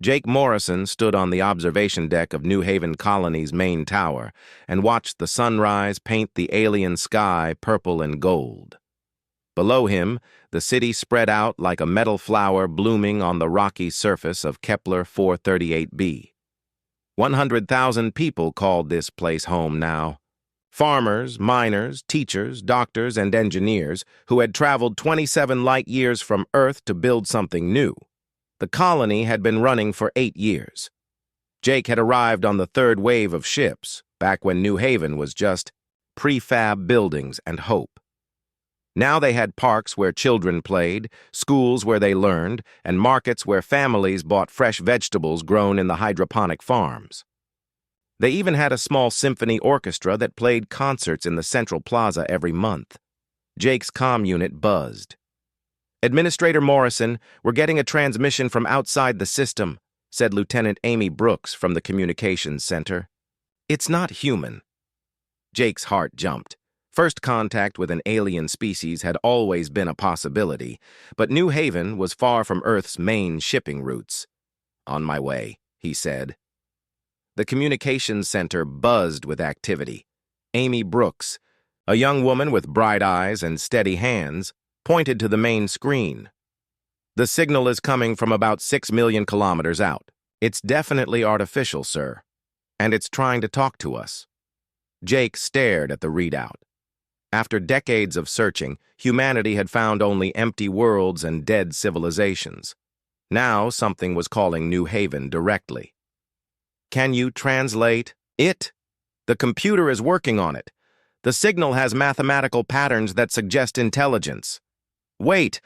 Jake Morrison stood on the observation deck of New Haven Colony's main tower and watched the sunrise paint the alien sky purple and gold. Below him, the city spread out like a metal flower blooming on the rocky surface of Kepler 438b. 100,000 people called this place home now. Farmers, miners, teachers, doctors, and engineers who had traveled 27 light years from Earth to build something new. The colony had been running for 8 years. Jake had arrived on the third wave of ships, back when New Haven was just prefab buildings and hope. Now they had parks where children played, schools where they learned, and markets where families bought fresh vegetables grown in the hydroponic farms. They even had a small symphony orchestra that played concerts in the Central Plaza every month. Jake's comm unit buzzed. "Administrator Morrison, we're getting a transmission from outside the system," said Lieutenant Amy Brooks from the communications center. "It's not human." Jake's heart jumped. First contact with an alien species had always been a possibility, but New Haven was far from Earth's main shipping routes. "On my way," he said. The communications center buzzed with activity. Amy Brooks, a young woman with bright eyes and steady hands, pointed to the main screen. "The signal is coming from about 6 million kilometers out. It's definitely artificial, sir. And it's trying to talk to us." Jake stared at the readout. After decades of searching, humanity had found only empty worlds and dead civilizations. Now something was calling New Haven directly. "Can you translate it? The computer is working on it. The signal has mathematical patterns that suggest intelligence." "Wait,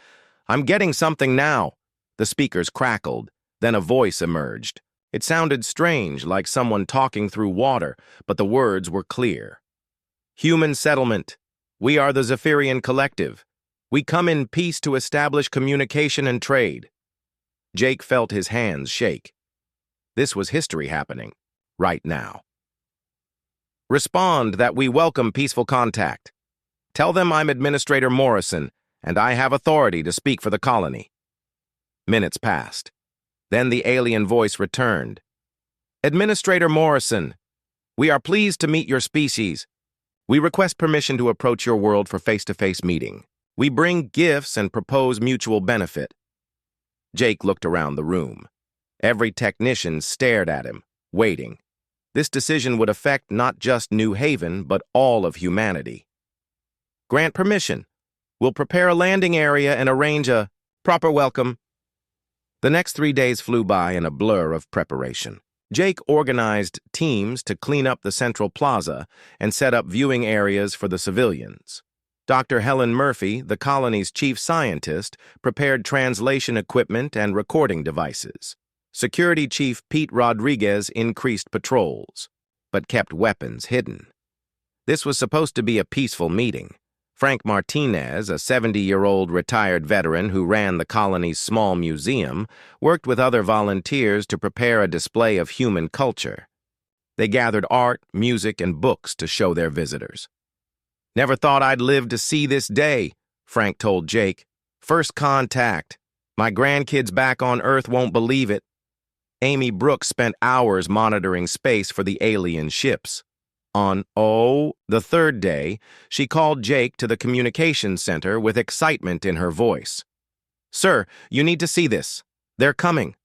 I'm getting something now." The speakers crackled. Then a voice emerged. It sounded strange, like someone talking through water, but the words were clear. "Human settlement. We are the Zephyrian Collective. We come in peace to establish communication and trade." Jake felt his hands shake. This was history happening, right now. "Respond that we welcome peaceful contact. Tell them I'm Administrator Morrison, and I have authority to speak for the colony." Minutes passed. Then the alien voice returned. "Administrator Morrison, we are pleased to meet your species. We request permission to approach your world for face-to-face meeting. We bring gifts and propose mutual benefit." Jake looked around the room. Every technician stared at him, waiting. This decision would affect not just New Haven, but all of humanity. "Grant permission. We'll prepare a landing area and arrange a proper welcome." The next 3 days flew by in a blur of preparation. Jake organized teams to clean up the Central Plaza and set up viewing areas for the civilians. Dr. Helen Murphy, the colony's chief scientist, prepared translation equipment and recording devices. Security Chief Pete Rodriguez increased patrols, but kept weapons hidden. This was supposed to be a peaceful meeting. Frank Martinez, a 70-year-old retired veteran who ran the colony's small museum, worked with other volunteers to prepare a display of human culture. They gathered art, music, and books to show their visitors. "Never thought I'd live to see this day," Frank told Jake. "First contact. My grandkids back on Earth won't believe it." Amy Brooks spent hours monitoring space for the alien ships. On the third day, she called Jake to the communications center with excitement in her voice. "Sir, you need to see this. They're coming."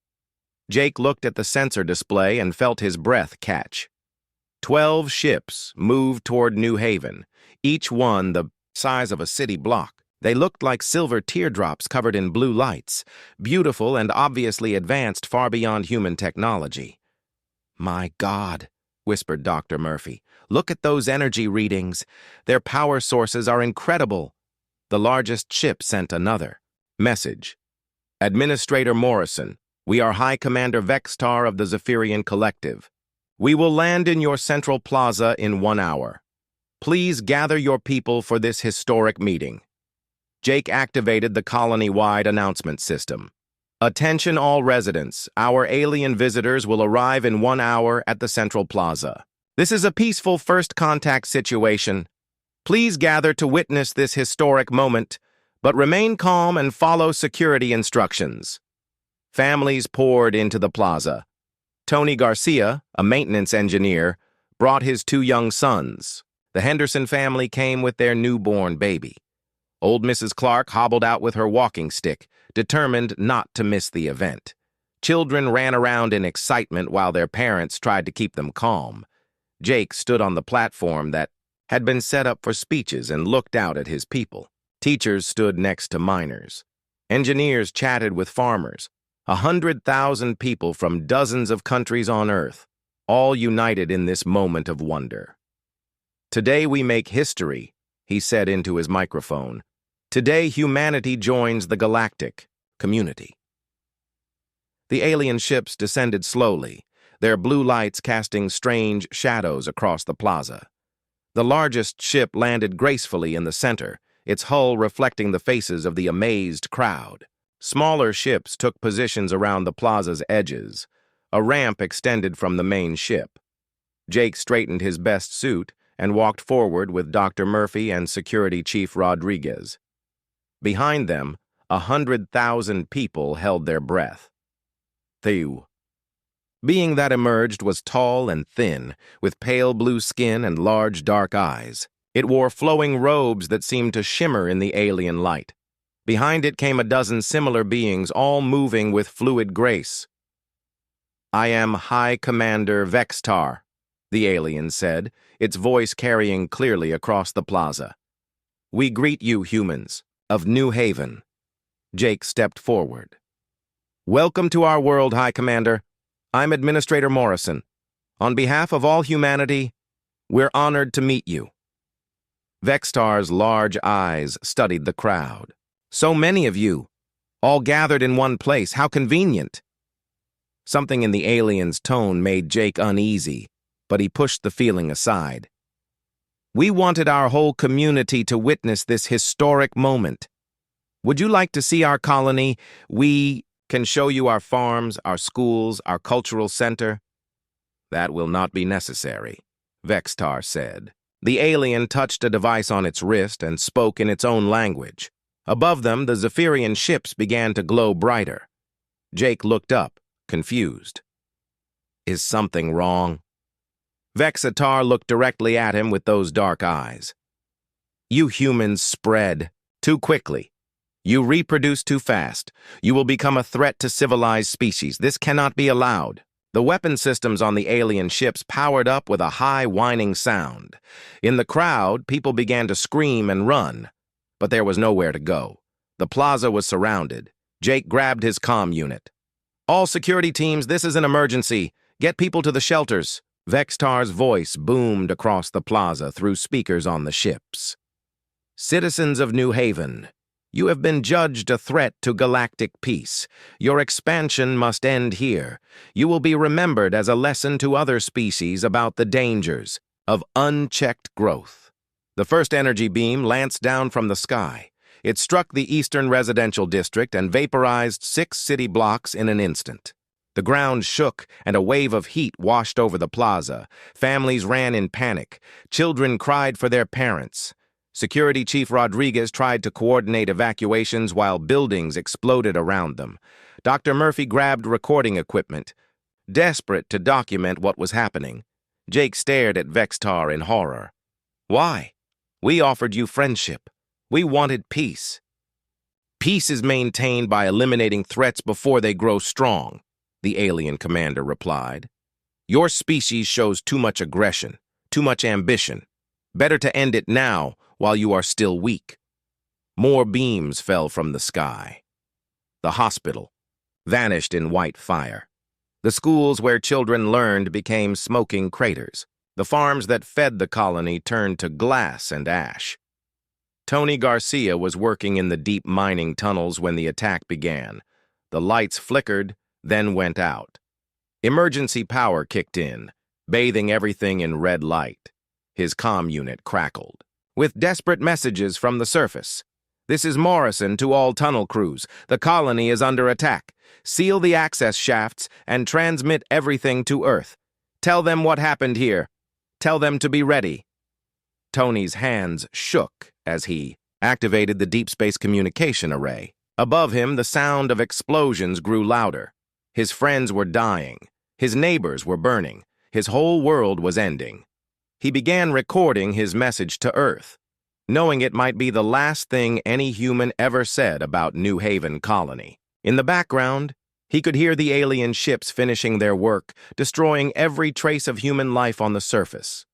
Jake looked at the sensor display and felt his breath catch. 12 ships moved toward New Haven, each one the size of a city block. They looked like silver teardrops covered in blue lights, beautiful and obviously advanced far beyond human technology. "My God," whispered Dr. Murphy. "Look at those energy readings. Their power sources are incredible." The largest ship sent another message. "Administrator Morrison, we are High Commander Vextar of the Zephyrian Collective. We will land in your Central Plaza in 1 hour. Please gather your people for this historic meeting." Jake activated the colony-wide announcement system. "Attention all residents, our alien visitors will arrive in 1 hour at the Central Plaza. This is a peaceful first contact situation. Please gather to witness this historic moment, but remain calm and follow security instructions." Families poured into the plaza. Tony Garcia, a maintenance engineer, brought his two young sons. The Henderson family came with their newborn baby. Old Mrs. Clark hobbled out with her walking stick, determined not to miss the event. Children ran around in excitement while their parents tried to keep them calm. Jake stood on the platform that had been set up for speeches and looked out at his people. Teachers stood next to miners. Engineers chatted with farmers. 100,000 people from dozens of countries on Earth, all united in this moment of wonder. "Today we make history," he said into his microphone. "Today humanity joins the galactic community." The alien ships descended slowly, their blue lights casting strange shadows across the plaza. The largest ship landed gracefully in the center, its hull reflecting the faces of the amazed crowd. Smaller ships took positions around the plaza's edges. A ramp extended from the main ship. Jake straightened his best suit and walked forward with Dr. Murphy and Security Chief Rodriguez. Behind them, 100,000 people held their breath. The being that emerged was tall and thin, with pale blue skin and large dark eyes. It wore flowing robes that seemed to shimmer in the alien light. Behind it came a dozen similar beings, all moving with fluid grace. "I am High Commander Vextar," the alien said, its voice carrying clearly across the plaza. "We greet you, humans, of New Haven." Jake stepped forward. "Welcome to our world, High Commander. I'm Administrator Morrison. On behalf of all humanity, we're honored to meet you." Vextar's large eyes studied the crowd. "So many of you, all gathered in one place. How convenient." Something in the alien's tone made Jake uneasy, but he pushed the feeling aside. "We wanted our whole community to witness this historic moment. Would you like to see our colony? We can show you our farms, our schools, our cultural center." "That will not be necessary," Vextar said. The alien touched a device on its wrist and spoke in its own language. Above them, the Zephyrian ships began to glow brighter. Jake looked up, confused. "Is something wrong?" Vextar looked directly at him with those dark eyes. "You humans spread too quickly. You reproduce too fast. You will become a threat to civilized species. This cannot be allowed." The weapon systems on the alien ships powered up with a high whining sound. In the crowd, people began to scream and run. But there was nowhere to go. The plaza was surrounded. Jake grabbed his comm unit. "All security teams, this is an emergency. Get people to the shelters." Vextar's voice boomed across the plaza through speakers on the ships. "Citizens of New Haven, you have been judged a threat to galactic peace. Your expansion must end here. You will be remembered as a lesson to other species about the dangers of unchecked growth." The first energy beam lanced down from the sky. It struck the eastern residential district and vaporized 6 city blocks in an instant. The ground shook and a wave of heat washed over the plaza. Families ran in panic. Children cried for their parents. Security Chief Rodriguez tried to coordinate evacuations while buildings exploded around them. Dr. Murphy grabbed recording equipment. Desperate to document what was happening, Jake stared at Vextar in horror. "Why? We offered you friendship. We wanted peace." "Peace is maintained by eliminating threats before they grow strong," the alien commander replied. "Your species shows too much aggression, too much ambition. Better to end it now while you are still weak." More beams fell from the sky. The hospital vanished in white fire. The schools where children learned became smoking craters. The farms that fed the colony turned to glass and ash. Tony Garcia was working in the deep mining tunnels when the attack began. The lights flickered, then went out. Emergency power kicked in, bathing everything in red light. His comm unit crackled. "With desperate messages from the surface. This is Morrison to all tunnel crews. The colony is under attack. Seal the access shafts and transmit everything to Earth. Tell them what happened here. Tell them to be ready." Tony's hands shook as he activated the deep space communication array. Above him, the sound of explosions grew louder. His friends were dying. His neighbors were burning. His whole world was ending. He began recording his message to Earth, knowing it might be the last thing any human ever said about New Haven Colony. In the background, he could hear the alien ships finishing their work, destroying every trace of human life on the surface.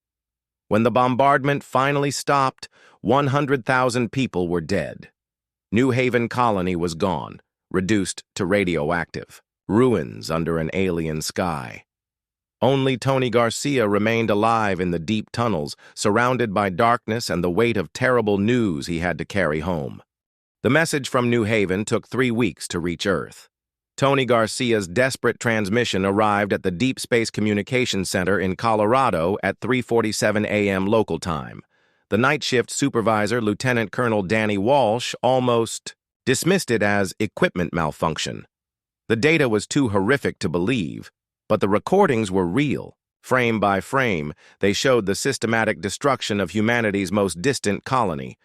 When the bombardment finally stopped, 100,000 people were dead. New Haven Colony was gone, reduced to radioactive, ruins under an alien sky. Only Tony Garcia remained alive in the deep tunnels, surrounded by darkness and the weight of terrible news he had to carry home. The message from New Haven took 3 weeks to reach Earth. Tony Garcia's desperate transmission arrived at the Deep Space Communications Center in Colorado at 3:47 a.m. local time. The night shift supervisor, Lieutenant Colonel Danny Walsh, almost dismissed it as equipment malfunction. The data was too horrific to believe, but the recordings were real. Frame by frame, they showed the systematic destruction of humanity's most distant colony.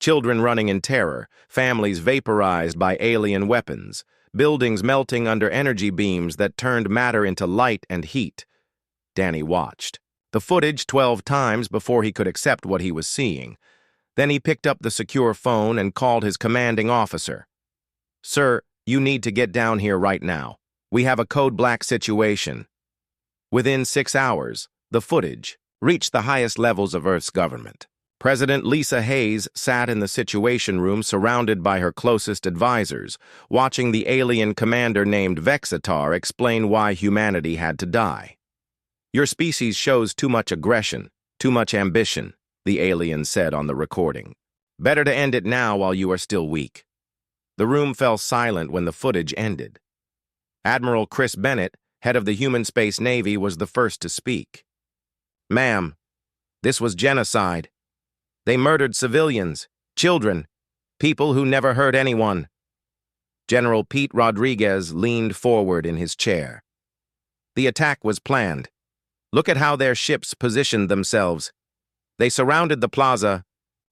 Children running in terror, families vaporized by alien weapons, buildings melting under energy beams that turned matter into light and heat. Danny watched the footage 12 times before he could accept what he was seeing. Then he picked up the secure phone and called his commanding officer. "Sir, you need to get down here right now. We have a code black situation." Within 6 hours, the footage reached the highest levels of Earth's government. President Lisa Hayes sat in the Situation Room surrounded by her closest advisors, watching the alien commander named Vexitar explain why humanity had to die. "Your species shows too much aggression, too much ambition," the alien said on the recording. "Better to end it now while you are still weak." The room fell silent when the footage ended. Admiral Chris Bennett, head of the Human Space Navy, was the first to speak. "Ma'am, this was genocide. They murdered civilians, children, people who never hurt anyone." General Pete Rodriguez leaned forward in his chair. "The attack was planned. Look at how their ships positioned themselves. They surrounded the plaza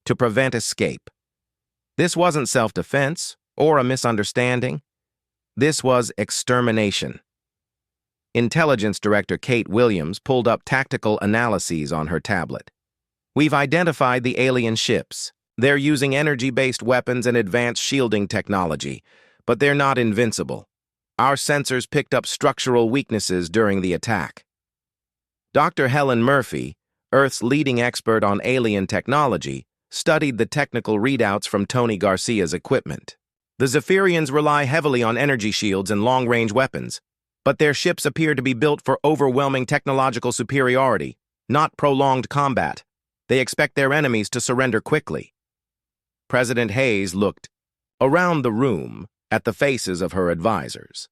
to prevent escape. This wasn't self-defense or a misunderstanding. This was extermination." Intelligence Director Kate Williams pulled up tactical analyses on her tablet. "We've identified the alien ships. They're using energy-based weapons and advanced shielding technology, but they're not invincible. Our sensors picked up structural weaknesses during the attack." Dr. Helen Murphy, Earth's leading expert on alien technology, studied the technical readouts from Tony Garcia's equipment. "The Zephyrians rely heavily on energy shields and long-range weapons, but their ships appear to be built for overwhelming technological superiority, not prolonged combat. They expect their enemies to surrender quickly." President Hayes looked around the room at the faces of her advisors.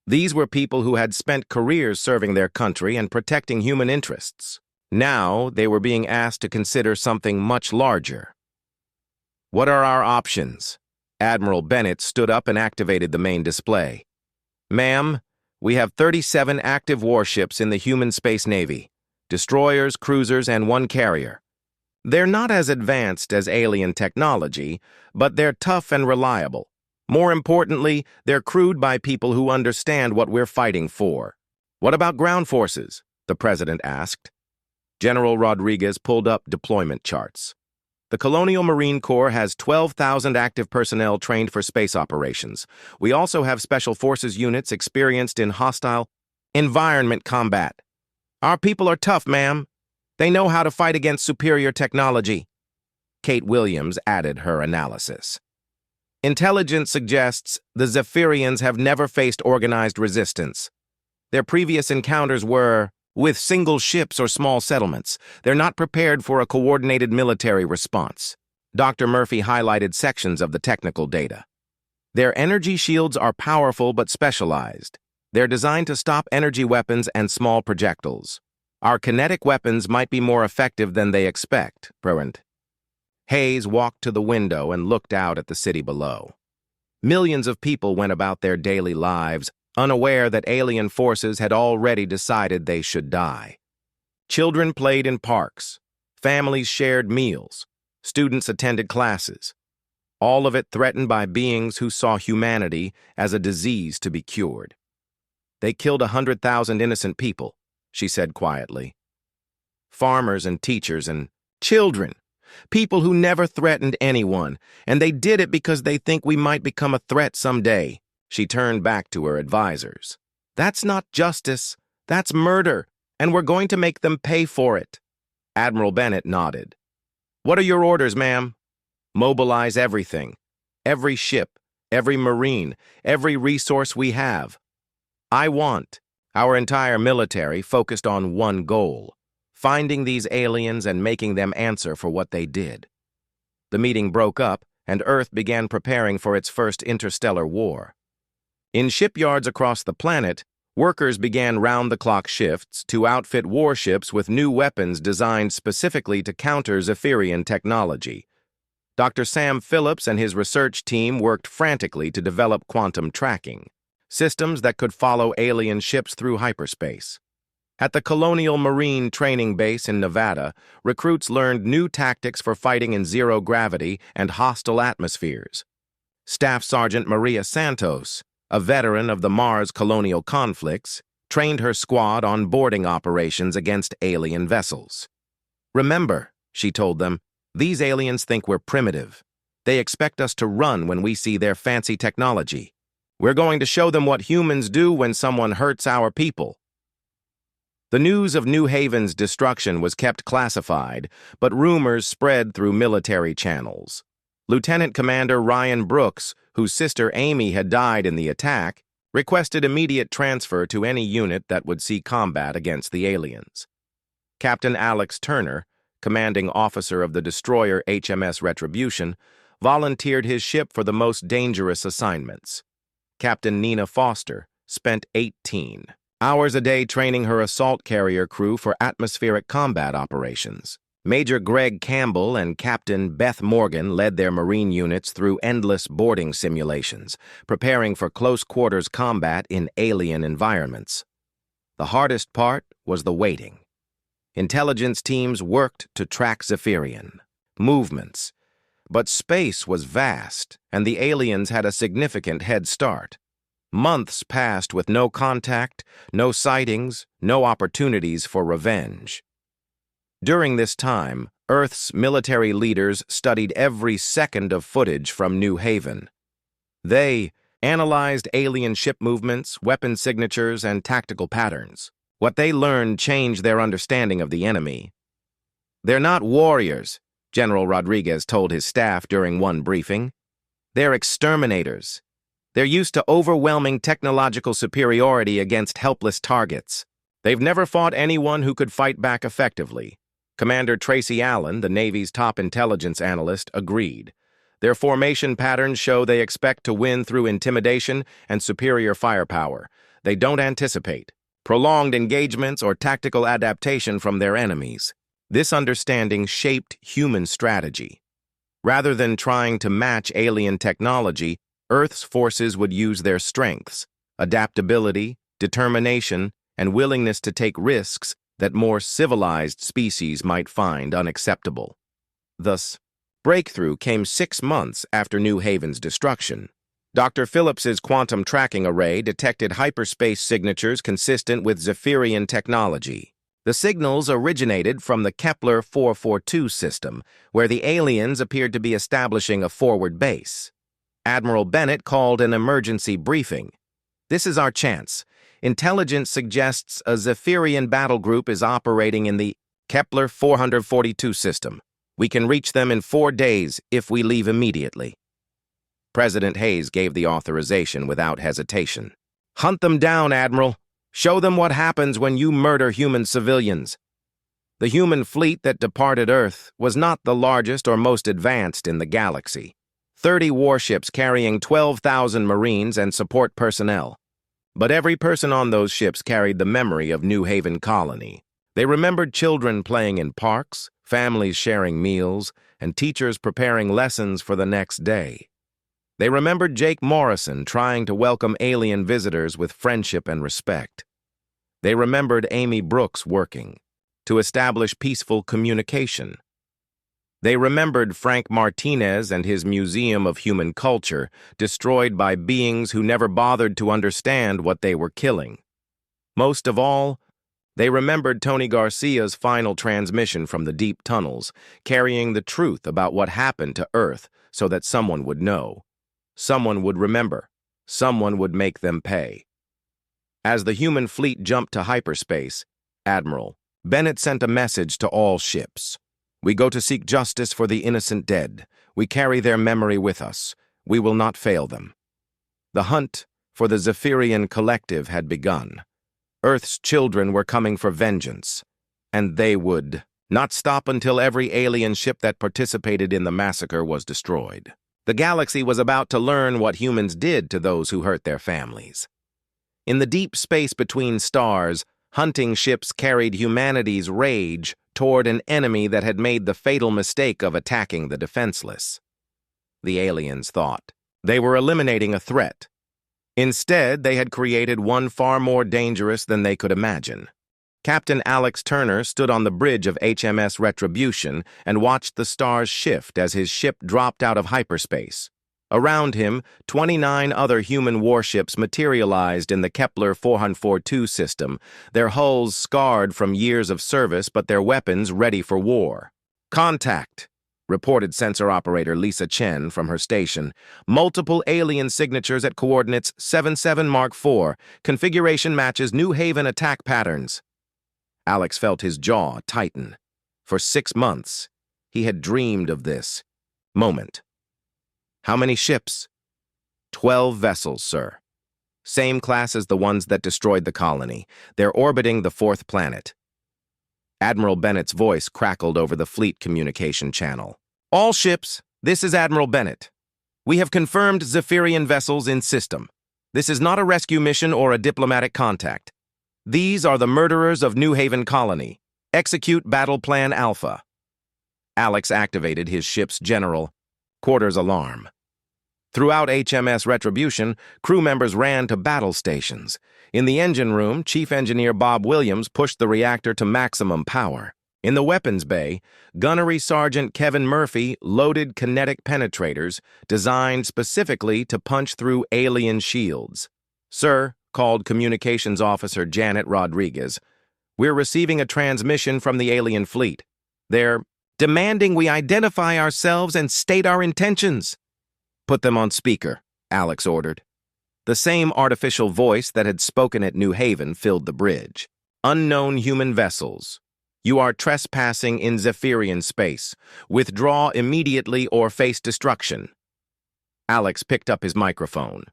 These were people who had spent careers serving their country and protecting human interests. Now they were being asked to consider something much larger. "What are our options?" Admiral Bennett stood up and activated the main display. "Ma'am, we have 37 active warships in the Human Space Navy. Destroyers, cruisers, and 1 carrier. They're not as advanced as alien technology, but they're tough and reliable. More importantly, they're crewed by people who understand what we're fighting for." "What about ground forces?" the president asked. General Rodriguez pulled up deployment charts. "The Colonial Marine Corps has 12,000 active personnel trained for space operations. We also have Special Forces units experienced in hostile environment combat. Our people are tough, ma'am. They know how to fight against superior technology." Kate Williams added her analysis. "Intelligence suggests the Zephyrians have never faced organized resistance. Their previous encounters were with single ships or small settlements. They're not prepared for a coordinated military response." Dr. Murphy highlighted sections of the technical data. "Their energy shields are powerful but specialized. They're designed to stop energy weapons and small projectiles. Our kinetic weapons might be more effective than they expect." Hayes walked to the window and looked out at the city below. Millions of people went about their daily lives, unaware that alien forces had already decided they should die. Children played in parks. Families shared meals. Students attended classes. all of it threatened by beings who saw humanity as a disease to be cured. They killed 100,000 innocent people, she said quietly. Farmers and teachers and children, people who never threatened anyone, and they did it because they think we might become a threat someday. She turned back to her advisors. That's not justice, that's murder, and we're going to make them pay for it. Admiral Bennett nodded. What are your orders, ma'am? Mobilize everything. Every ship, every marine, every resource we have. I want our entire military focused on one goal, finding these aliens and making them answer for what they did. The meeting broke up, and Earth began preparing for its first interstellar war. In shipyards across the planet, workers began round-the-clock shifts to outfit warships with new weapons designed specifically to counter Zephyrian technology. Dr. Sam Phillips and his research team worked frantically to develop quantum tracking, systems that could follow alien ships through hyperspace. At the Colonial Marine Training Base in Nevada, recruits learned new tactics for fighting in zero gravity and hostile atmospheres. Staff Sergeant Maria Santos, a veteran of the Mars colonial conflicts, trained her squad on boarding operations against alien vessels. Remember, she told them, these aliens think we're primitive. They expect us to run when we see their fancy technology. We're going to show them what humans do when someone hurts our people. The news of New Haven's destruction was kept classified, but rumors spread through military channels. Lieutenant Commander Ryan Brooks, whose sister Amy had died in the attack, requested immediate transfer to any unit that would see combat against the aliens. Captain Alex Turner, commanding officer of the destroyer HMS Retribution, volunteered his ship for the most dangerous assignments. Captain Nina Foster spent 18 hours a day training her assault carrier crew for atmospheric combat operations. Major Greg Campbell and Captain Beth Morgan led their Marine units through endless boarding simulations, preparing for close-quarters combat in alien environments. The hardest part was the waiting. Intelligence teams worked to track Zephyrian movements, but space was vast, and the aliens had a significant head start. Months passed with no contact, no sightings, no opportunities for revenge. During this time, Earth's military leaders studied every second of footage from New Haven. They analyzed alien ship movements, weapon signatures, and tactical patterns. What they learned changed their understanding of the enemy. They're not warriors, General Rodriguez told his staff during one briefing. They're exterminators. They're used to overwhelming technological superiority against helpless targets. They've never fought anyone who could fight back effectively. Commander Tracy Allen, the Navy's top intelligence analyst, agreed. Their formation patterns show they expect to win through intimidation and superior firepower. They don't anticipate prolonged engagements or tactical adaptation from their enemies. This understanding shaped human strategy. Rather than trying to match alien technology, Earth's forces would use their strengths, adaptability, determination, and willingness to take risks that more civilized species might find unacceptable. Thus, breakthrough came 6 months after New Haven's destruction. Dr. Phillips's quantum tracking array detected hyperspace signatures consistent with Zephyrian technology. The signals originated from the Kepler 442 system, where the aliens appeared to be establishing a forward base. Admiral Bennett called an emergency briefing. This is our chance. Intelligence suggests a Zephyrian battle group is operating in the Kepler 442 system. We can reach them in 4 days if we leave immediately. President Hayes gave the authorization without hesitation. Hunt them down, Admiral. Show them what happens when you murder human civilians. The human fleet that departed Earth was not the largest or most advanced in the galaxy. 30 warships carrying 12,000 Marines and support personnel. But every person on those ships carried the memory of New Haven Colony. They remembered children playing in parks, families sharing meals, and teachers preparing lessons for the next day. They remembered Jake Morrison trying to welcome alien visitors with friendship and respect. They remembered Amy Brooks working to establish peaceful communication. They remembered Frank Martinez and his Museum of Human Culture, destroyed by beings who never bothered to understand what they were killing. Most of all, they remembered Tony Garcia's final transmission from the deep tunnels, carrying the truth about what happened to Earth so that someone would know. Someone would remember. Someone would make them pay. As the human fleet jumped to hyperspace, Admiral Bennett sent a message to all ships. We go to seek justice for the innocent dead. We carry their memory with us. We will not fail them. The hunt for the Zephyrian collective had begun. Earth's children were coming for vengeance, and they would not stop until every alien ship that participated in the massacre was destroyed. The galaxy was about to learn what humans did to those who hurt their families. In the deep space between stars, hunting ships carried humanity's rage toward an enemy that had made the fatal mistake of attacking the defenseless. The aliens thought they were eliminating a threat. Instead, they had created one far more dangerous than they could imagine. Captain Alex Turner stood on the bridge of HMS Retribution and watched the stars shift as his ship dropped out of hyperspace. Around him, 29 other human warships materialized in the Kepler 442 system, their hulls scarred from years of service but their weapons ready for war. "Contact," reported sensor operator Lisa Chen from her station. "Multiple alien signatures at coordinates 77 Mark IV. Configuration matches New Haven attack patterns." Alex felt his jaw tighten. For 6 months, he had dreamed of this moment. "How many ships?" 12 vessels, sir. Same class as the ones that destroyed the colony. They're orbiting the 4th planet. Admiral Bennett's voice crackled over the fleet communication channel. "All ships, this is Admiral Bennett. We have confirmed Zephyrian vessels in system. This is not a rescue mission or a diplomatic contact. These are the murderers of New Haven Colony. Execute Battle Plan Alpha." Alex activated his ship's general quarters alarm. Throughout HMS Retribution, crew members ran to battle stations. In the engine room, Chief Engineer Bob Williams pushed the reactor to maximum power. In the weapons bay, Gunnery Sergeant Kevin Murphy loaded kinetic penetrators designed specifically to punch through alien shields. "Sir," called Communications Officer Janet Rodriguez, "we're receiving a transmission from the alien fleet. They're demanding we identify ourselves and state our intentions." "Put them on speaker," Alex ordered. The same artificial voice that had spoken at New Haven filled the bridge. "Unknown human vessels. You are trespassing in Zephyrian space. Withdraw immediately or face destruction." Alex picked up his microphone.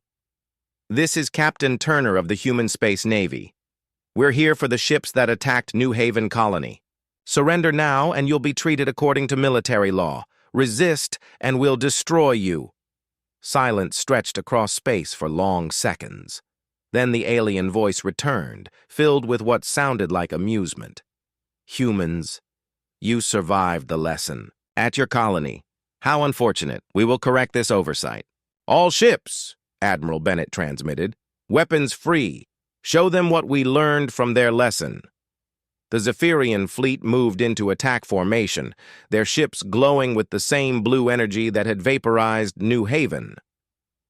"This is Captain Turner of the Human Space Navy. We're here for the ships that attacked New Haven Colony. Surrender now and you'll be treated according to military law. Resist and we'll destroy you." Silence stretched across space for long seconds. Then the alien voice returned, filled with what sounded like amusement. "Humans, you survived the lesson. At your colony. How unfortunate. We will correct this oversight." "All ships," Admiral Bennett transmitted. "Weapons free. Show them what we learned from their lesson." The Zephyrian fleet moved into attack formation, their ships glowing with the same blue energy that had vaporized New Haven.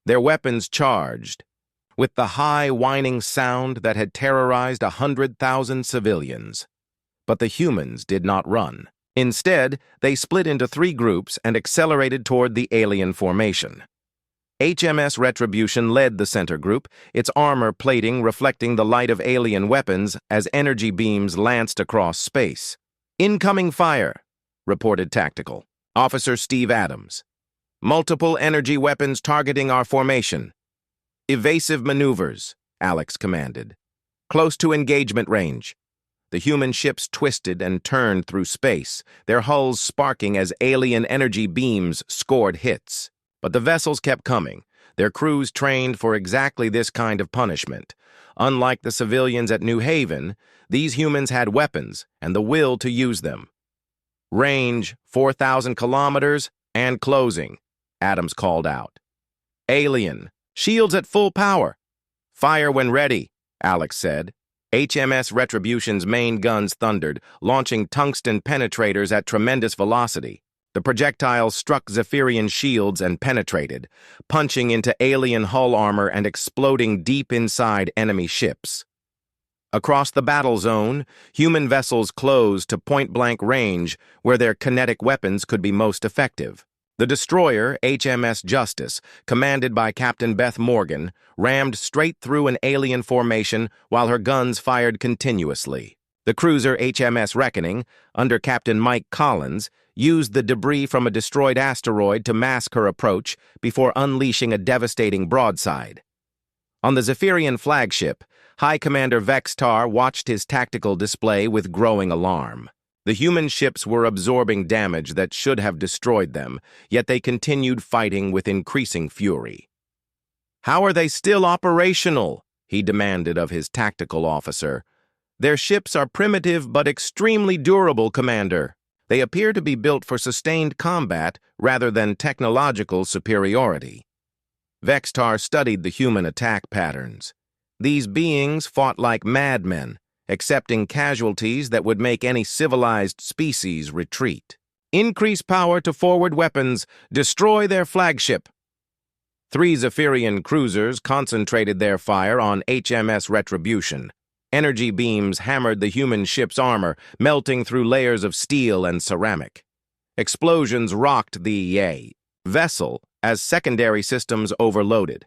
Their weapons charged, with the high whining sound that had terrorized 100,000 civilians. But the humans did not run. Instead, they split into 3 groups and accelerated toward the alien formation. HMS Retribution led the center group, its armor plating reflecting the light of alien weapons as energy beams lanced across space. "Incoming fire," reported Tactical Officer Steve Adams. "Multiple energy weapons targeting our formation." "Evasive maneuvers," Alex commanded. "Close to engagement range." The human ships twisted and turned through space, their hulls sparking as alien energy beams scored hits. But the vessels kept coming, their crews trained for exactly this kind of punishment. Unlike the civilians at New Haven, these humans had weapons and the will to use them. "Range, 4,000 kilometers, and closing," Adams called out. "Alien, shields at full power." "Fire when ready," Alex said. HMS Retribution's main guns thundered, launching tungsten penetrators at tremendous velocity. The projectiles struck Zephyrian shields and penetrated, punching into alien hull armor and exploding deep inside enemy ships. Across the battle zone, human vessels closed to point-blank range where their kinetic weapons could be most effective. The destroyer, HMS Justice, commanded by Captain Beth Morgan, rammed straight through an alien formation while her guns fired continuously. The cruiser HMS Reckoning, under Captain Mike Collins, used the debris from a destroyed asteroid to mask her approach before unleashing a devastating broadside. On the Zephyrian flagship, High Commander Vextar watched his tactical display with growing alarm. The human ships were absorbing damage that should have destroyed them, yet they continued fighting with increasing fury. "How are they still operational?" he demanded of his tactical officer. "Their ships are primitive but extremely durable, Commander. They appear to be built for sustained combat rather than technological superiority." Vextar studied the human attack patterns. These beings fought like madmen, accepting casualties that would make any civilized species retreat. "Increase power to forward weapons. Destroy their flagship." 3 Zephyrian cruisers concentrated their fire on HMS Retribution. Energy beams hammered the human ship's armor, melting through layers of steel and ceramic. Explosions rocked the vessel as secondary systems overloaded.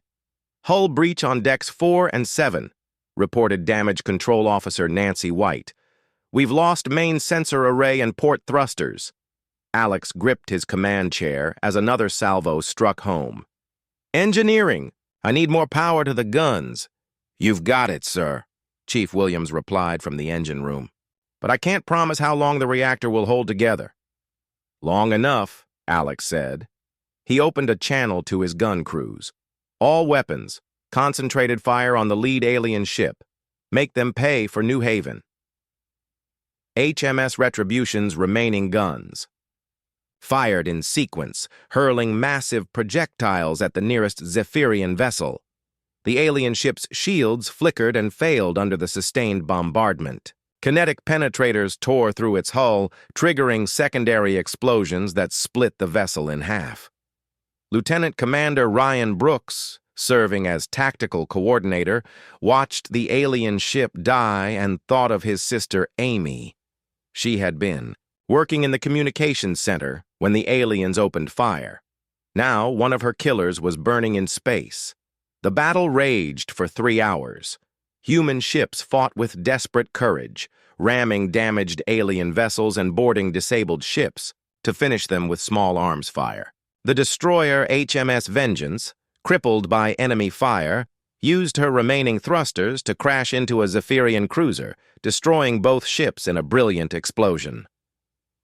"Hull breach on decks 4 and 7, reported Damage Control Officer Nancy White. "We've lost main sensor array and port thrusters." Alex gripped his command chair as another salvo struck home. "Engineering, I need more power to the guns." "You've got it, sir," Chief Williams replied from the engine room. "But I can't promise how long the reactor will hold together." "Long enough," Alex said. He opened a channel to his gun crews. "All weapons, concentrated fire on the lead alien ship. Make them pay for New Haven." HMS Retribution's remaining guns fired in sequence, hurling massive projectiles at the nearest Zephyrian vessel. The alien ship's shields flickered and failed under the sustained bombardment. Kinetic penetrators tore through its hull, triggering secondary explosions that split the vessel in half. Lieutenant Commander Ryan Brooks, serving as tactical coordinator, watched the alien ship die and thought of his sister Amy. She had been working in the communications center when the aliens opened fire. Now one of her killers was burning in space. The battle raged for 3 hours. Human ships fought with desperate courage, ramming damaged alien vessels and boarding disabled ships to finish them with small arms fire. The destroyer HMS Vengeance, crippled by enemy fire, used her remaining thrusters to crash into a Zephyrian cruiser, destroying both ships in a brilliant explosion.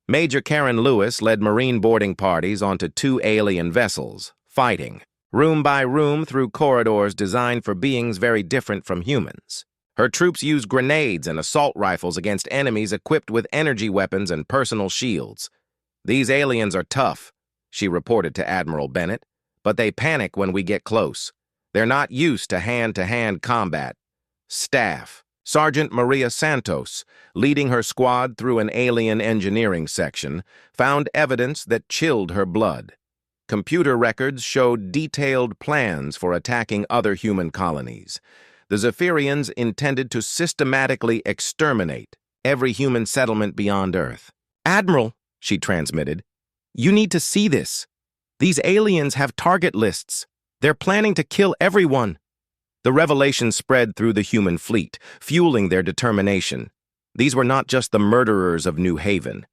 Major Karen Lewis led Marine boarding parties onto 2 alien vessels, fighting, room by room through corridors designed for beings very different from humans. Her troops used grenades and assault rifles against enemies equipped with energy weapons and personal shields. "These aliens are tough," she reported to Admiral Bennett, "but they panic when we get close. They're not used to hand-to-hand combat." Staff, Sergeant Maria Santos, leading her squad through an alien engineering section, found evidence that chilled her blood. Computer records showed detailed plans for attacking other human colonies. The Zephyrians intended to systematically exterminate every human settlement beyond Earth. "Admiral," she transmitted, "you need to see this. These aliens have target lists. They're planning to kill everyone." The revelation spread through the human fleet, fueling their determination. These were not just the murderers of New Haven.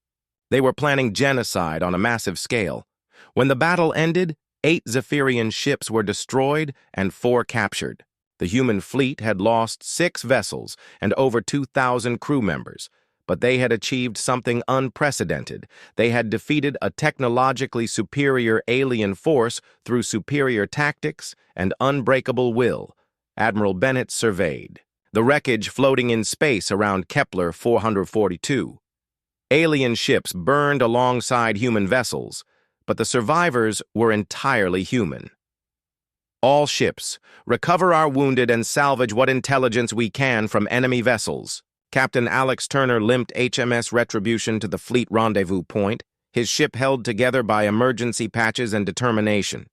They were planning genocide on a massive scale. When the battle ended, 8 Zephyrian ships were destroyed and 4 captured. The human fleet had lost 6 vessels and over 2,000 crew members, but they had achieved something unprecedented. They had defeated a technologically superior alien force through superior tactics and unbreakable will. Admiral Bennett surveyed the wreckage floating in space around Kepler 442. Alien ships burned alongside human vessels, but the survivors were entirely human. "All ships, recover our wounded and salvage what intelligence we can from enemy vessels." Captain Alex Turner limped HMS Retribution to the fleet rendezvous point, his ship held together by emergency patches and determination.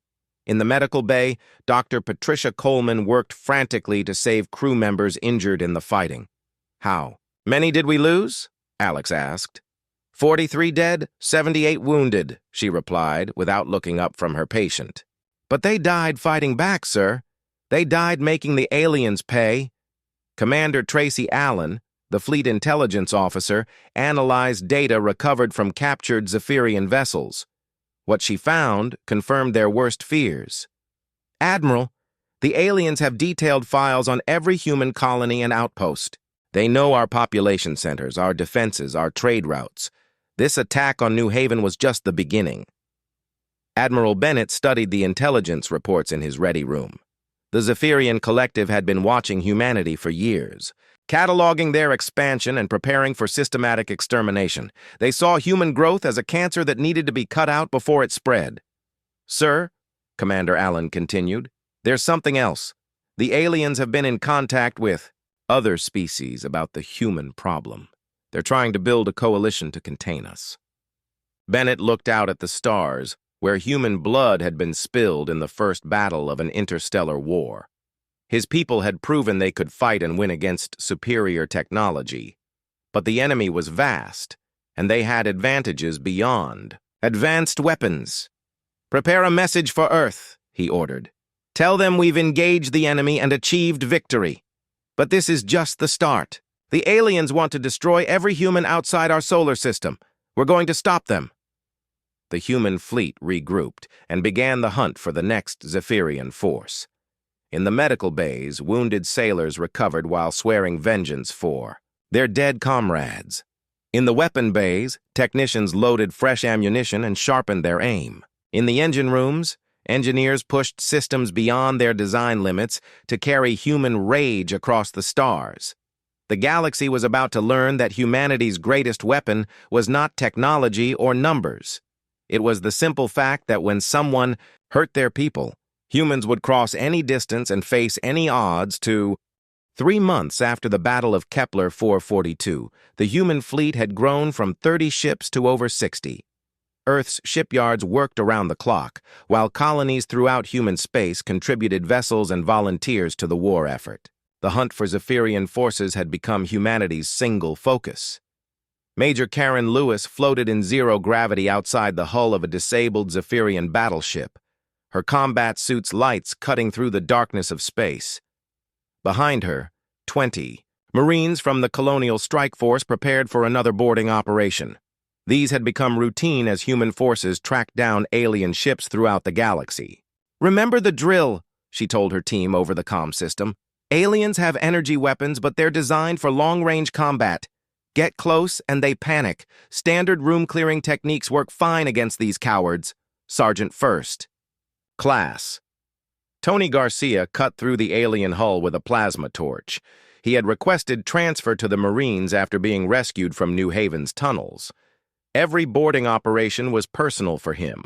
In the medical bay, Dr. Patricia Coleman worked frantically to save crew members injured in the fighting. How many did we lose? Alex asked. 43 dead, 78 wounded, she replied, without looking up from her patient. But they died fighting back, sir. They died making the aliens pay. Commander Tracy Allen, the fleet intelligence officer, analyzed data recovered from captured Zephyrian vessels. What she found confirmed their worst fears. Admiral, the aliens have detailed files on every human colony and outpost. They know our population centers, our defenses, our trade routes. This attack on New Haven was just the beginning. Admiral Bennett studied the intelligence reports in his ready room. The Zephyrian Collective had been watching humanity for years, cataloging their expansion and preparing for systematic extermination. They saw human growth as a cancer that needed to be cut out before it spread. Sir, Commander Allen continued, there's something else. The aliens have been in contact with other species about the human problem. They're trying to build a coalition to contain us. Bennett looked out at the stars, where human blood had been spilled in the first battle of an interstellar war. His people had proven they could fight and win against superior technology. But the enemy was vast, and they had advantages beyond. Advanced weapons. Prepare a message for Earth, he ordered. Tell them we've engaged the enemy and achieved victory. But this is just the start. The aliens want to destroy every human outside our solar system. We're going to stop them. The human fleet regrouped and began the hunt for the next Zephyrian force. In the medical bays, wounded sailors recovered while swearing vengeance for their dead comrades. In the weapon bays, technicians loaded fresh ammunition and sharpened their aim. In the engine rooms, engineers pushed systems beyond their design limits to carry human rage across the stars. The galaxy was about to learn that humanity's greatest weapon was not technology or numbers. It was the simple fact that when someone hurt their people, humans would cross any distance and face any odds to... 3 months after the Battle of Kepler 442, the human fleet had grown from 30 ships to over 60. Earth's shipyards worked around the clock, while colonies throughout human space contributed vessels and volunteers to the war effort. The hunt for Zephyrian forces had become humanity's single focus. Major Karen Lewis floated in zero gravity outside the hull of a disabled Zephyrian battleship, her combat suit's lights cutting through the darkness of space. Behind her, 20 Marines from the Colonial Strike Force prepared for another boarding operation. These had become routine as human forces tracked down alien ships throughout the galaxy. "Remember the drill," she told her team over the comm system. "Aliens have energy weapons, but they're designed for long-range combat. Get close and they panic. Standard room-clearing techniques work fine against these cowards. Sergeant first." Class. Tony Garcia cut through the alien hull with a plasma torch. He had requested transfer to the Marines after being rescued from New Haven's tunnels. Every boarding operation was personal for him.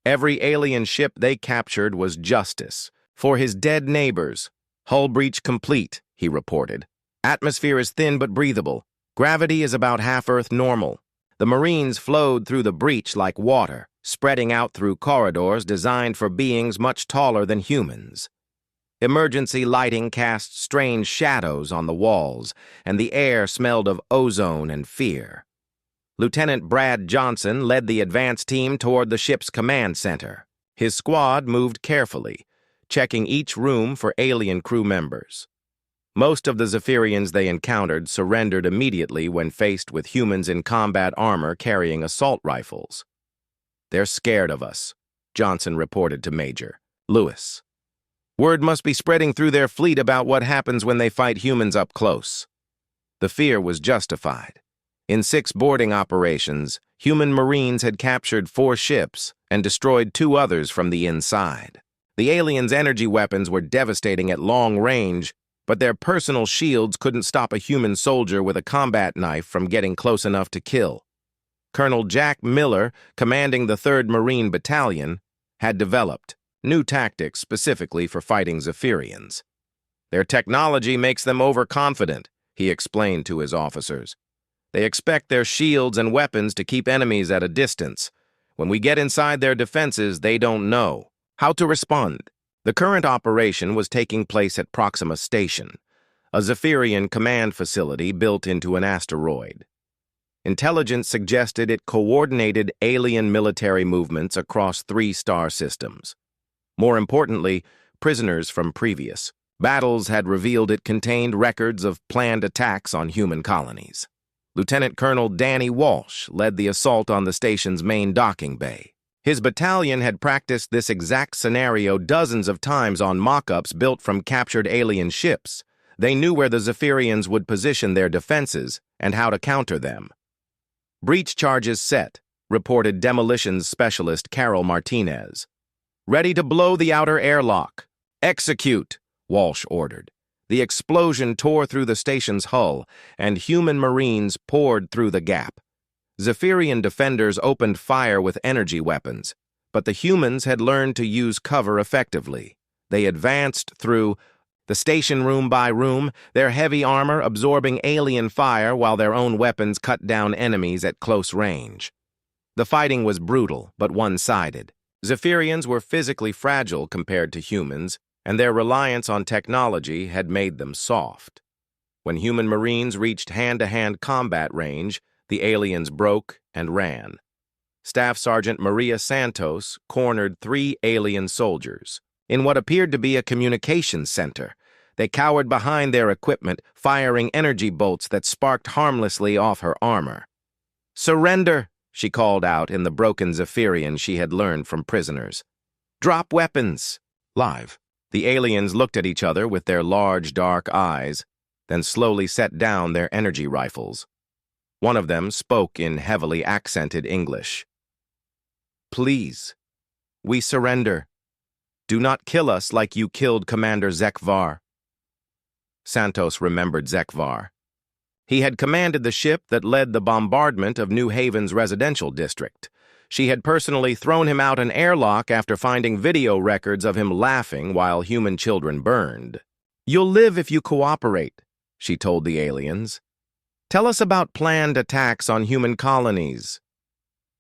Every alien ship they captured was justice. For his dead neighbors. "Hull breach complete," he reported. "Atmosphere is thin but breathable. Gravity is about half Earth normal." The Marines flowed through the breach like water, spreading out through corridors designed for beings much taller than humans. Emergency lighting cast strange shadows on the walls, and the air smelled of ozone and fear. Lieutenant Brad Johnson led the advance team toward the ship's command center. His squad moved carefully, checking each room for alien crew members. Most of the Zephyrians they encountered surrendered immediately when faced with humans in combat armor carrying assault rifles. "They're scared of us," Johnson reported to Major Lewis. "Word must be spreading through their fleet about what happens when they fight humans up close." The fear was justified. In 6 boarding operations, human Marines had captured 4 ships and destroyed 2 others from the inside. The aliens' energy weapons were devastating at long range, but their personal shields couldn't stop a human soldier with a combat knife from getting close enough to kill. Colonel Jack Miller, commanding the 3rd Marine Battalion, had developed new tactics specifically for fighting Zephyrians. "Their technology makes them overconfident," he explained to his officers. "They expect their shields and weapons to keep enemies at a distance, When we get inside their defenses, they don't know how to respond. The current operation was taking place at Proxima Station, a Zephyrian command facility built into an asteroid. Intelligence suggested it coordinated alien military movements across 3 star systems. More importantly, prisoners from previous battles had revealed it contained records of planned attacks on human colonies. Lieutenant Colonel Danny Walsh led the assault on the station's main docking bay. His battalion had practiced this exact scenario dozens of times on mock-ups built from captured alien ships. They knew where the Zephyrians would position their defenses and how to counter them. "Breach charges set," reported demolitions specialist Carol Martinez. "Ready to blow the outer airlock." "Execute," Walsh ordered. The explosion tore through the station's hull, and human marines poured through the gap. Zephyrian defenders opened fire with energy weapons, but the humans had learned to use cover effectively. They advanced through the station room by room, their heavy armor absorbing alien fire while their own weapons cut down enemies at close range. The fighting was brutal, but one-sided. Zephyrians were physically fragile compared to humans, and their reliance on technology had made them soft. When human marines reached hand-to-hand combat range, the aliens broke and ran. Staff Sergeant Maria Santos cornered 3 alien soldiers in what appeared to be a communications center. They cowered behind their equipment, firing energy bolts that sparked harmlessly off her armor. "Surrender," she called out in the broken Zephyrian she had learned from prisoners. "Drop weapons." Live. The aliens looked at each other with their large, dark eyes, then slowly set down their energy rifles. One of them spoke in heavily accented English. "Please, we surrender. Do not kill us like you killed Commander Zekvar." Santos remembered Zekvar. He had commanded the ship that led the bombardment of New Haven's residential district. She had personally thrown him out an airlock after finding video records of him laughing while human children burned. "You'll live if you cooperate," she told the aliens. "Tell us about planned attacks on human colonies."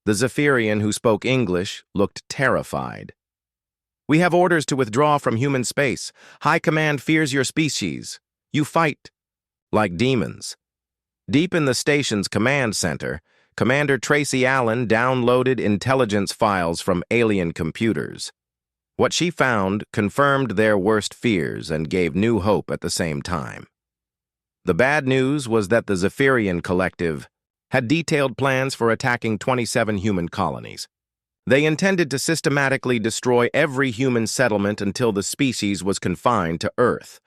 The Zephyrian who spoke English looked terrified. "We have orders to withdraw from human space. High Command fears your species. You fight like demons." Deep in the station's command center, Commander Tracy Allen downloaded intelligence files from alien computers. What she found confirmed their worst fears and gave new hope at the same time. The bad news was that the Zephyrian Collective had detailed plans for attacking 27 human colonies. They intended to systematically destroy every human settlement until the species was confined to Earth.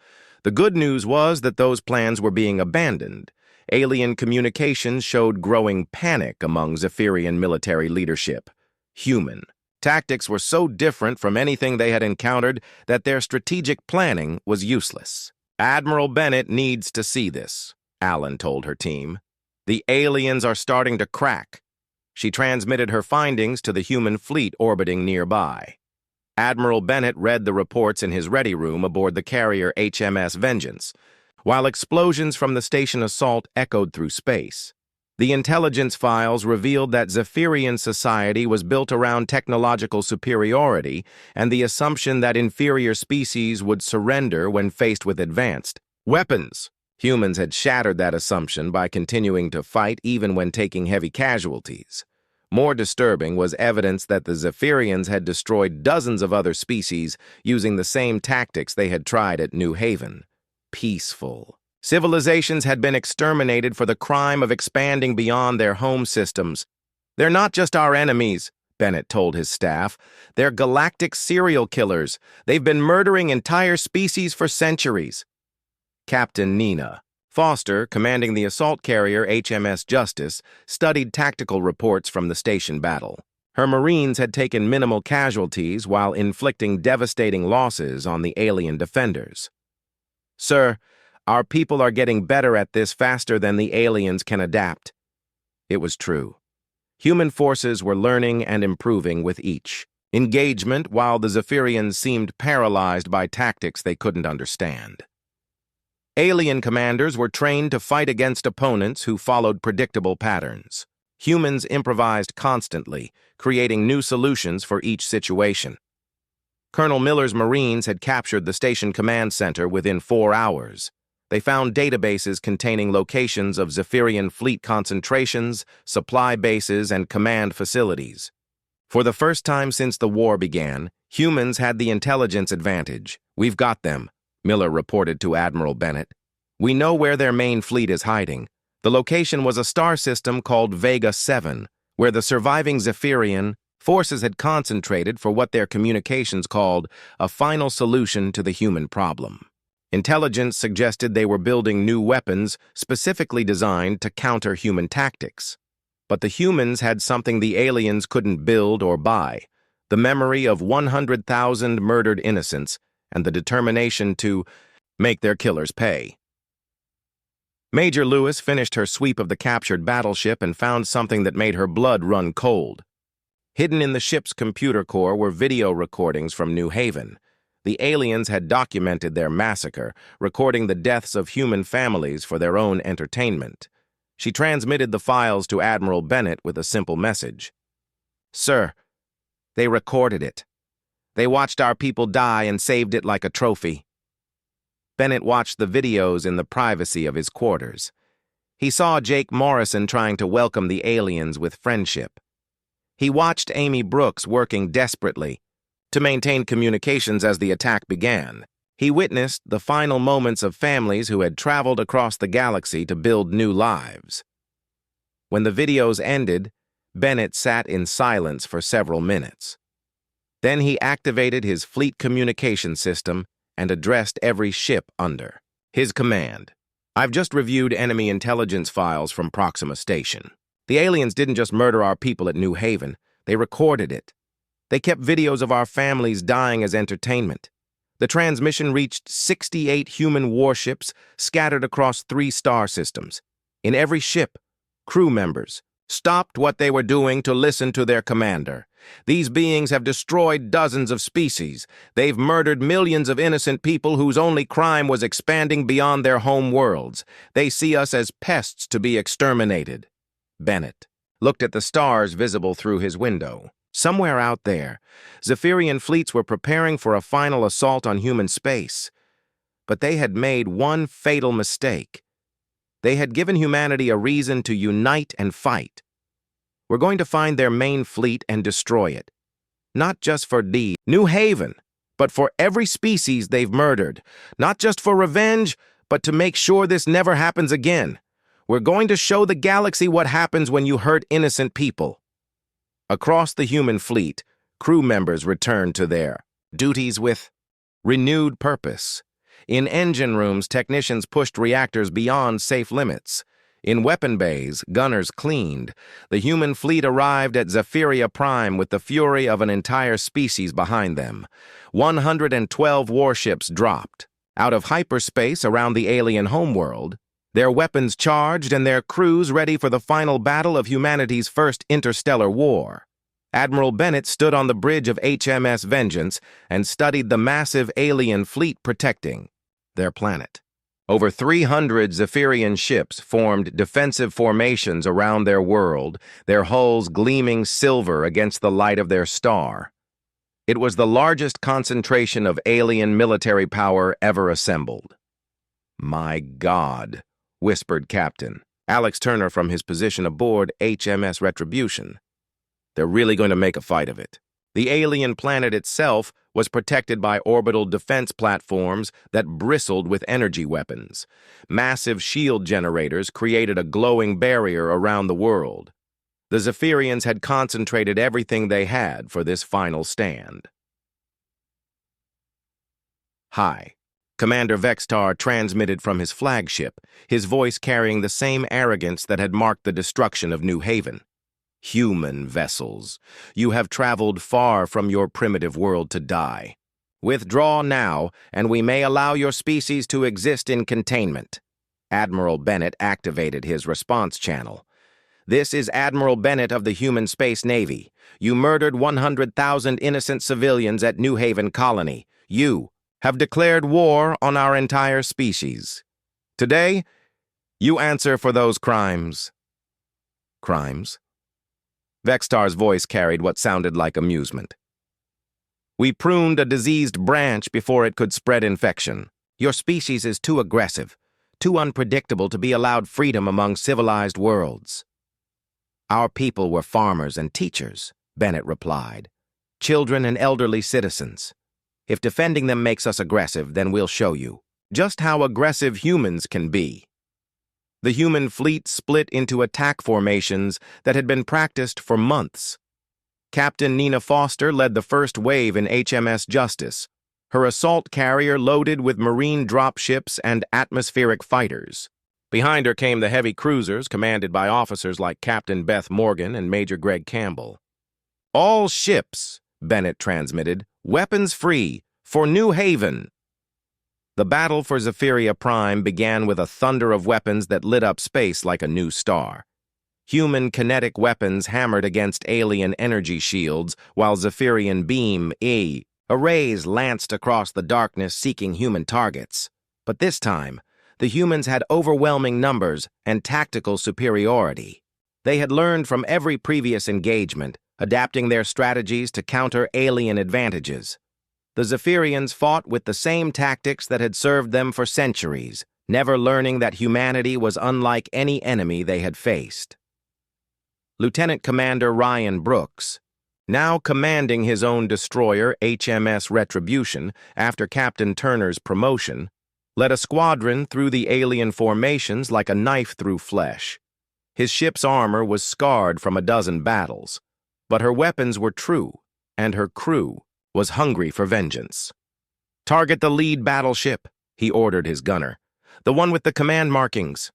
The good news was that those plans were being abandoned. Alien communications showed growing panic among Zephyrian military leadership. Human tactics were so different from anything they had encountered that their strategic planning was useless. "Admiral Bennett needs to see this," Allen told her team. "The aliens are starting to crack." She transmitted her findings to the human fleet orbiting nearby. Admiral Bennett read the reports in his ready room aboard the carrier HMS Vengeance, while explosions from the station assault echoed through space. The intelligence files revealed that Zephyrian society was built around technological superiority and the assumption that inferior species would surrender when faced with advanced weapons. Humans had shattered that assumption by continuing to fight even when taking heavy casualties. More disturbing was evidence that the Zephyrians had destroyed dozens of other species using the same tactics they had tried at New Haven. Peaceful. Civilizations had been exterminated for the crime of expanding beyond their home systems. "They're not just our enemies," Bennett told his staff. "They're galactic serial killers. They've been murdering entire species for centuries." Captain Nina Foster, commanding the assault carrier HMS Justice, studied tactical reports from the station battle. Her Marines had taken minimal casualties while inflicting devastating losses on the alien defenders. "Sir, our people are getting better at this faster than the aliens can adapt." It was true. Human forces were learning and improving with each engagement, while the Zephyrians seemed paralyzed by tactics they couldn't understand. Alien commanders were trained to fight against opponents who followed predictable patterns. Humans improvised constantly, creating new solutions for each situation. Colonel Miller's Marines had captured the station command center within 4 hours. They found databases containing locations of Zephyrian fleet concentrations, supply bases, and command facilities. For the first time since the war began, humans had the intelligence advantage. "We've got them," Miller reported to Admiral Bennett. "We know where their main fleet is hiding." The location was a star system called Vega 7, where the surviving Zephyrian forces had concentrated for what their communications called a final solution to the human problem. Intelligence suggested they were building new weapons specifically designed to counter human tactics. But the humans had something the aliens couldn't build or buy: the memory of 100,000 murdered innocents and the determination to make their killers pay. Major Lewis finished her sweep of the captured battleship and found something that made her blood run cold. Hidden in the ship's computer core were video recordings from New Haven. The aliens had documented their massacre, recording the deaths of human families for their own entertainment. She transmitted the files to Admiral Bennett with a simple message. "Sir, they recorded it. They watched our people die and saved it like a trophy." Bennett watched the videos in the privacy of his quarters. He saw Jake Morrison trying to welcome the aliens with friendship. He watched Amy Brooks working desperately to maintain communications as the attack began. He witnessed the final moments of families who had traveled across the galaxy to build new lives. When the videos ended, Bennett sat in silence for several minutes. Then he activated his fleet communication system and addressed every ship under his command. "I've just reviewed enemy intelligence files from Proxima Station. The aliens didn't just murder our people at New Haven, they recorded it. They kept videos of our families dying as entertainment. The transmission reached 68 human warships scattered across 3 star systems. In every ship, crew members stopped what they were doing to listen to their commander. These beings have destroyed dozens of species. They've murdered millions of innocent people whose only crime was expanding beyond their home worlds. They see us as pests to be exterminated." Bennett looked at the stars visible through his window. Somewhere out there, Zephyrian fleets were preparing for a final assault on human space. But they had made one fatal mistake. They had given humanity a reason to unite and fight. "We're going to find their main fleet and destroy it. Not just for New Haven, but for every species they've murdered. Not just for revenge, but to make sure this never happens again. We're going to show the galaxy what happens when you hurt innocent people." Across the human fleet, crew members returned to their duties with renewed purpose. In engine rooms, technicians pushed reactors beyond safe limits. In weapon bays, gunners cleaned. The human fleet arrived at Zephyria Prime with the fury of an entire species behind them. 112 warships dropped out of hyperspace around the alien homeworld, their weapons charged and their crews ready for the final battle of humanity's first interstellar war. Admiral Bennett stood on the bridge of HMS Vengeance and studied the massive alien fleet protecting their planet. Over 300 Zephyrian ships formed defensive formations around their world, their hulls gleaming silver against the light of their star. It was the largest concentration of alien military power ever assembled. "My God," whispered Captain Alex Turner from his position aboard HMS Retribution. "They're really going to make a fight of it." The alien planet itself was protected by orbital defense platforms that bristled with energy weapons. Massive shield generators created a glowing barrier around the world. The Zephyrians had concentrated everything they had for this final stand. "Hi." Commander Vextar transmitted from his flagship, his voice carrying the same arrogance that had marked the destruction of New Haven. "Human vessels, you have traveled far from your primitive world to die. Withdraw now, and we may allow your species to exist in containment." Admiral Bennett activated his response channel. "This is Admiral Bennett of the Human Space Navy. You murdered 100,000 innocent civilians at New Haven Colony. You have declared war on our entire species. Today, you answer for those crimes." "Crimes?" Vextar's voice carried what sounded like amusement. We pruned a diseased branch before it could spread infection. Your species is too aggressive, too unpredictable to be allowed freedom among civilized worlds. Our people were farmers and teachers, Bennett replied. Children and elderly citizens. If defending them makes us aggressive, then we'll show you just how aggressive humans can be. The human fleet split into attack formations that had been practiced for months. Captain Nina Foster led the first wave in HMS Justice, her assault carrier loaded with marine dropships and atmospheric fighters. Behind her came the heavy cruisers commanded by officers like Captain Beth Morgan and Major Greg Campbell. All ships, Bennett transmitted, weapons free, for New Haven. The battle for Zephyria Prime began with a thunder of weapons that lit up space like a new star. Human kinetic weapons hammered against alien energy shields, while Zephyrian beam arrays lanced across the darkness seeking human targets. But this time, the humans had overwhelming numbers and tactical superiority. They had learned from every previous engagement, adapting their strategies to counter alien advantages. The Zephyrians fought with the same tactics that had served them for centuries, never learning that humanity was unlike any enemy they had faced. Lieutenant Commander Ryan Brooks, now commanding his own destroyer HMS Retribution after Captain Turner's promotion, led a squadron through the alien formations like a knife through flesh. His ship's armor was scarred from a dozen battles, but her weapons were true, and her crew was hungry for vengeance. "Target the lead battleship," he ordered his gunner. "The one with the command markings."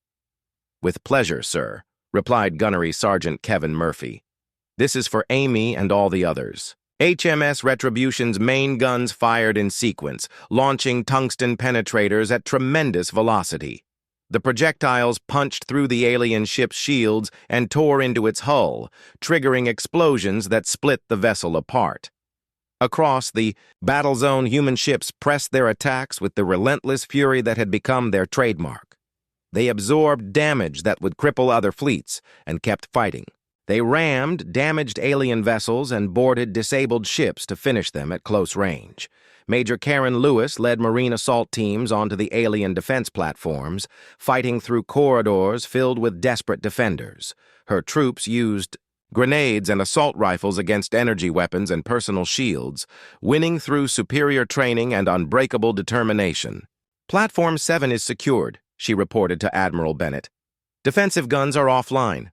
"With pleasure, sir," replied Gunnery Sergeant Kevin Murphy. "This is for Amy and all the others." HMS Retribution's main guns fired in sequence, launching tungsten penetrators at tremendous velocity. The projectiles punched through the alien ship's shields and tore into its hull, triggering explosions that split the vessel apart. Across the battle zone, human ships pressed their attacks with the relentless fury that had become their trademark. They absorbed damage that would cripple other fleets and kept fighting. They rammed damaged alien vessels and boarded disabled ships to finish them at close range. Major Karen Lewis led Marine assault teams onto the alien defense platforms, fighting through corridors filled with desperate defenders. Her troops used grenades and assault rifles against energy weapons and personal shields, winning through superior training and unbreakable determination. "Platform 7 is secured," she reported to Admiral Bennett. "Defensive guns are offline."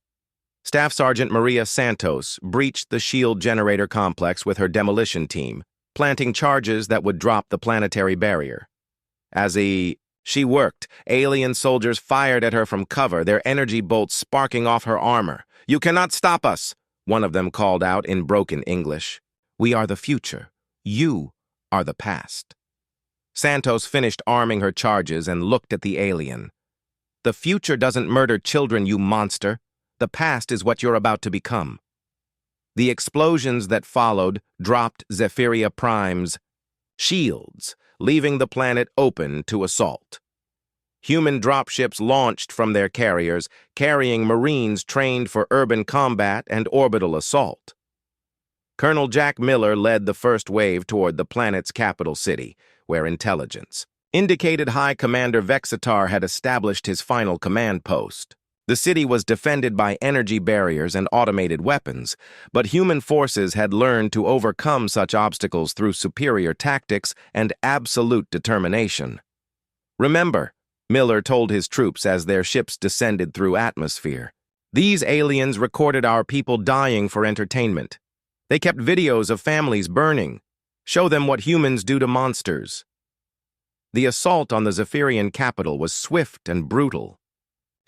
Staff Sergeant Maria Santos breached the shield generator complex with her demolition team, planting charges that would drop the planetary barrier. As she worked, alien soldiers fired at her from cover, their energy bolts sparking off her armor. "You cannot stop us," one of them called out in broken English. "We are the future. You are the past." Santos finished arming her charges and looked at the alien. "The future doesn't murder children, you monster. The past is what you're about to become." The explosions that followed dropped Zephyria Prime's shields, leaving the planet open to assault. Human dropships launched from their carriers, carrying Marines trained for urban combat and orbital assault. Colonel Jack Miller led the first wave toward the planet's capital city, where intelligence indicated High Commander Vexitar had established his final command post. The city was defended by energy barriers and automated weapons, but human forces had learned to overcome such obstacles through superior tactics and absolute determination. "Remember," Miller told his troops as their ships descended through atmosphere, "these aliens recorded our people dying for entertainment. They kept videos of families burning. Show them what humans do to monsters." The assault on the Zephyrian capital was swift and brutal.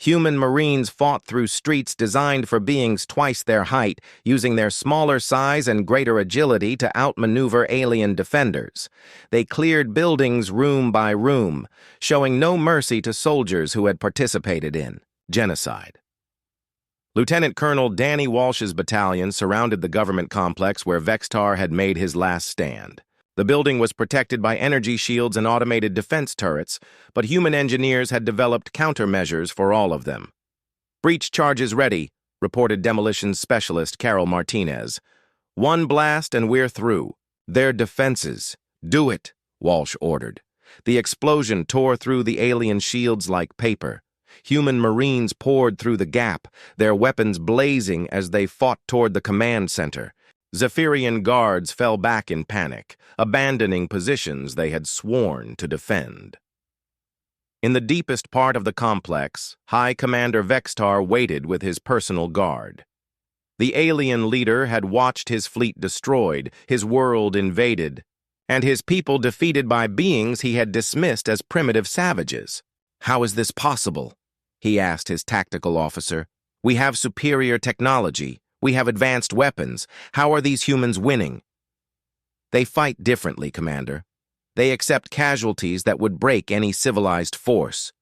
Human Marines fought through streets designed for beings twice their height, using their smaller size and greater agility to outmaneuver alien defenders. They cleared buildings room by room, showing no mercy to soldiers who had participated in genocide. Lieutenant Colonel Danny Walsh's battalion surrounded the government complex where Vextar had made his last stand. The building was protected by energy shields and automated defense turrets, but human engineers had developed countermeasures for all of them. "Breach charges ready," reported demolitions specialist Carol Martinez. "One blast and we're through. Their defenses. Do it," Walsh ordered. The explosion tore through the alien shields like paper. Human Marines poured through the gap, their weapons blazing as they fought toward the command center. Zephyrian guards fell back in panic, abandoning positions they had sworn to defend. In the deepest part of the complex, High Commander Vextar waited with his personal guard. The alien leader had watched his fleet destroyed, his world invaded, and his people defeated by beings he had dismissed as primitive savages. "How is this possible?" he asked his tactical officer. "We have superior technology. We have advanced weapons. How are these humans winning?" "They fight differently, Commander. They accept casualties that would break any civilized force.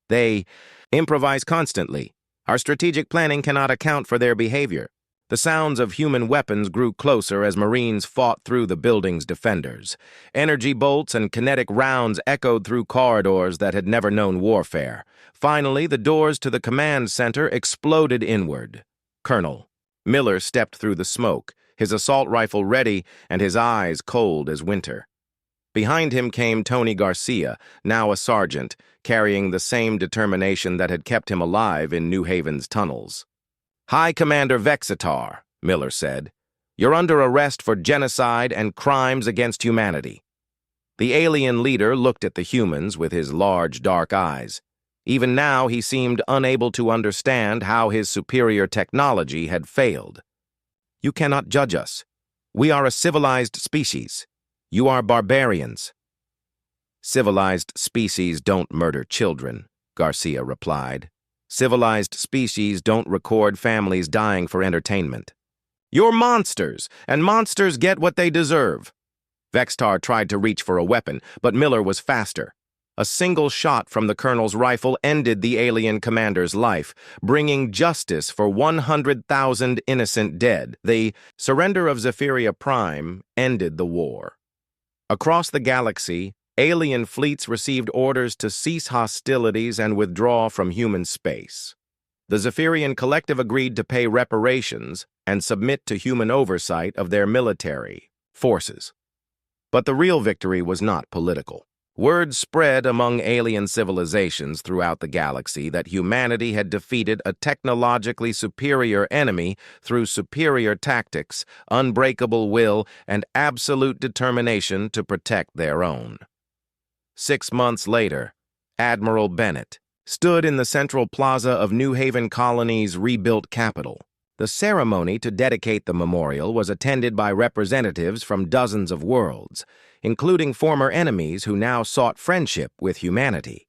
They improvise constantly. Our strategic planning cannot account for their behavior." The sounds of human weapons grew closer as Marines fought through the building's defenders. Energy bolts and kinetic rounds echoed through corridors that had never known warfare. Finally, the doors to the command center exploded inward. "Colonel." Miller stepped through the smoke, his assault rifle ready and his eyes cold as winter. Behind him came Tony Garcia, now a sergeant, carrying the same determination that had kept him alive in New Haven's tunnels. "High Commander Vexatar," Miller said, "you're under arrest for genocide and crimes against humanity." The alien leader looked at the humans with his large, dark eyes. Even now, he seemed unable to understand how his superior technology had failed. "You cannot judge us. We are a civilized species. You are barbarians." "Civilized species don't murder children," Garcia replied. "Civilized species don't record families dying for entertainment." "You're monsters, and monsters get what they deserve." Vextar tried to reach for a weapon, but Miller was faster. A single shot from the colonel's rifle ended the alien commander's life, bringing justice for 100,000 innocent dead. The surrender of Zephyria Prime ended the war. Across the galaxy, alien fleets received orders to cease hostilities and withdraw from human space. The Zephyrian Collective agreed to pay reparations and submit to human oversight of their military forces. But the real victory was not political. Word spread among alien civilizations throughout the galaxy that humanity had defeated a technologically superior enemy through superior tactics, unbreakable will, and absolute determination to protect their own. 6 months later, Admiral Bennett stood in the central plaza of New Haven Colony's rebuilt capital. The ceremony to dedicate the memorial was attended by representatives from dozens of worlds, including former enemies who now sought friendship with humanity.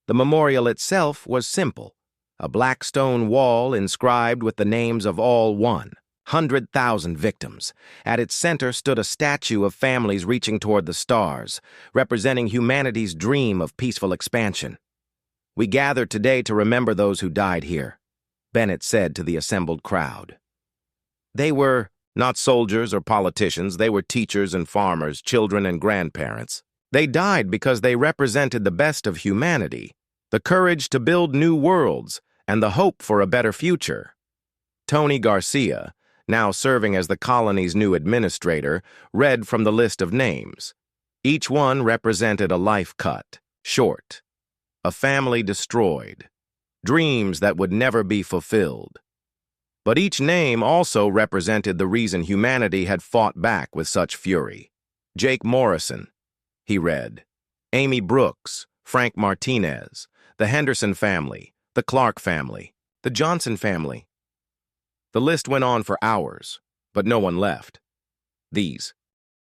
The memorial itself was simple, a black stone wall inscribed with the names of all 100,000 victims. At its center stood a statue of families reaching toward the stars, representing humanity's dream of peaceful expansion. "We gather today to remember those who died here," Bennett said to the assembled crowd. They were not soldiers or politicians. They were teachers and farmers, children and grandparents. They died because they represented the best of humanity, the courage to build new worlds, and the hope for a better future. Tony Garcia, now serving as the colony's new administrator, read from the list of names. Each one represented a life cut short, a family destroyed, dreams that would never be fulfilled. But each name also represented the reason humanity had fought back with such fury. Jake Morrison, he read. Amy Brooks, Frank Martinez, the Henderson family, the Clark family, the Johnson family. The list went on for hours, but no one left. These